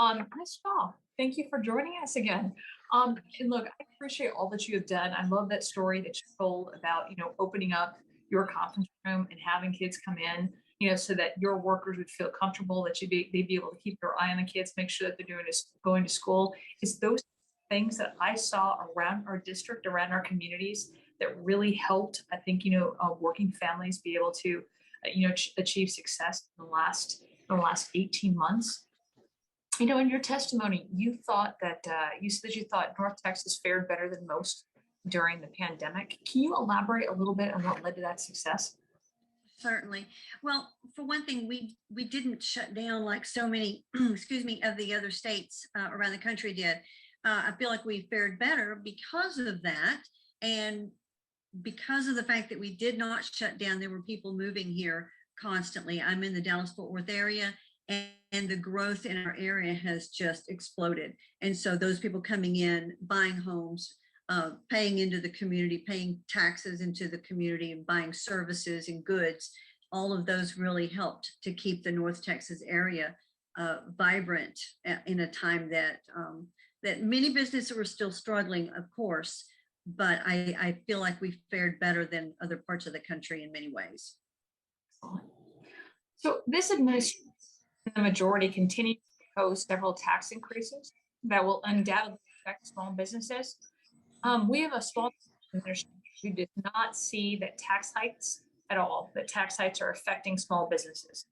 Nice job. Thank you for joining us again. And look, I appreciate all that you have done. I love that story that you told about, opening up your conference room and having kids come in, so that your workers would feel comfortable, that they'd be able to keep their eye on the kids, make sure that they're going to school. It's those things that I saw around our district, around our communities, that really helped, I think, working families be able to, achieve success in the last 18 months. In your testimony, you thought that you said that you thought North Texas fared better than most during the pandemic. Can you elaborate a little bit on what led to that success? Certainly. Well, for one thing, we didn't shut down like so many, excuse me, of the other states around the country did. I feel like we fared better because of that, and because of the fact that we did not shut down. There were people moving here constantly. I'm in the Dallas-Fort Worth area, and the growth in our area has just exploded. And so those people coming in, buying homes, paying into the community, paying taxes into the community, and buying services and goods, all of those really helped to keep the North Texas area vibrant in a time that that many businesses were still struggling, of course, but I feel like we fared better than other parts of the country in many ways. So this administration, the majority, continues to propose several tax increases that will undoubtedly affect small businesses. We have a small business who did not see that tax hikes at all, that tax hikes are affecting small businesses.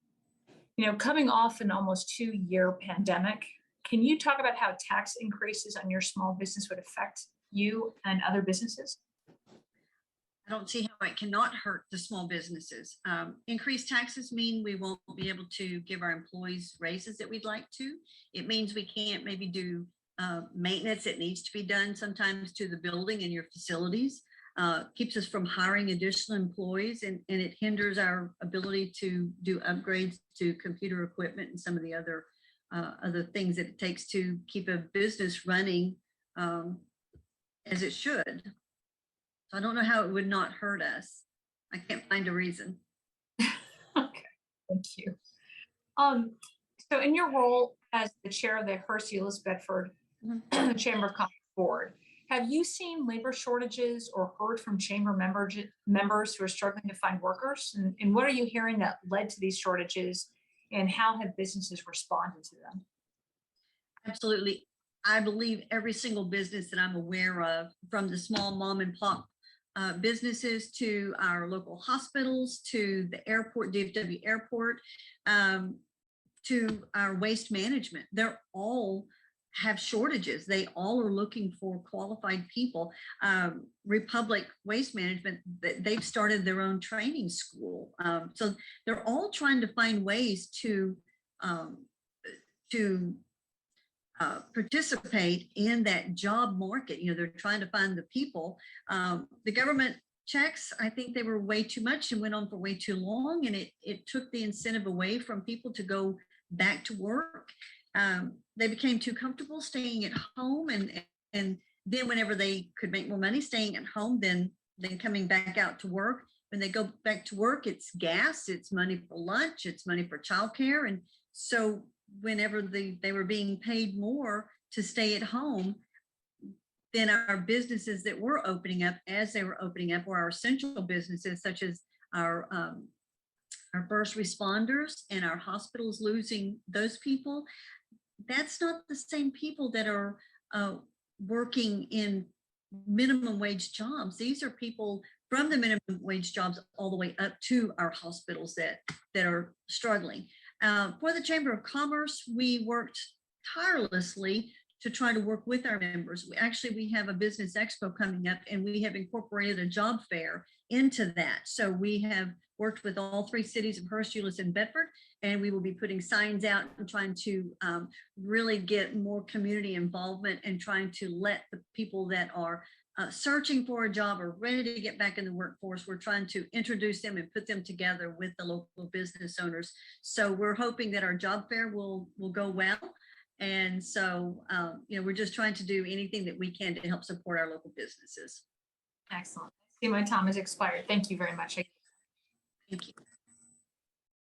Coming off an almost 2-year pandemic, can you talk about how tax increases on your small business would affect you and other businesses? I don't see how it cannot hurt the small businesses. Increased taxes mean we won't be able to give our employees raises that we'd like to. It means we can't maybe do maintenance that needs to be done sometimes to the building and your facilities. Keeps us from hiring additional employees, and it hinders our ability to do upgrades to computer equipment and some of the other things that it takes to keep a business running as it should. So I don't know how it would not hurt us. I can't find a reason. Okay, thank you. So in your role as the chair of the Hearst Euless Bedford Chamber of Commerce Board, have you seen labor shortages or heard from chamber members who are struggling to find workers? And what are you hearing that led to these shortages, and how have businesses responded to them? Absolutely. I believe every single business that I'm aware of, from the small mom and pop businesses to our local hospitals, to the airport, DFW airport, to our waste management, they're all have shortages. They all are looking for qualified people. Republic Waste Management, they've started their own training school. So they're all trying to find ways to participate in that job market. They're trying to find the people. The government checks, I think they were way too much and went on for way too long, and it took the incentive away from people to go back to work. They became too comfortable staying at home, and then whenever they could make more money staying at home, then coming back out to work. When they go back to work, it's gas, it's money for lunch, it's money for childcare. And so whenever they were being paid more to stay at home, then our businesses that were opening up, as they were opening up, were our essential businesses, such as our first responders and our hospitals, losing those people. That's not the same people that are working in minimum wage jobs. These are people from the minimum wage jobs all the way up to our hospitals that are struggling. For the Chamber of Commerce, we worked tirelessly to try to work with our members. We have a business expo coming up, and we have incorporated a job fair into that. So we have worked with all 3 cities of Hearst, Euless, and Bedford, and we will be putting signs out and trying to really get more community involvement, and trying to let the people that are searching for a job or ready to get back in the workforce, we're trying to introduce them and put them together with the local business owners. So we're hoping that our job fair will go well. And so, we're just trying to do anything that we can to help support our local businesses. Excellent. I see my time has expired. Thank you very much. Thank you.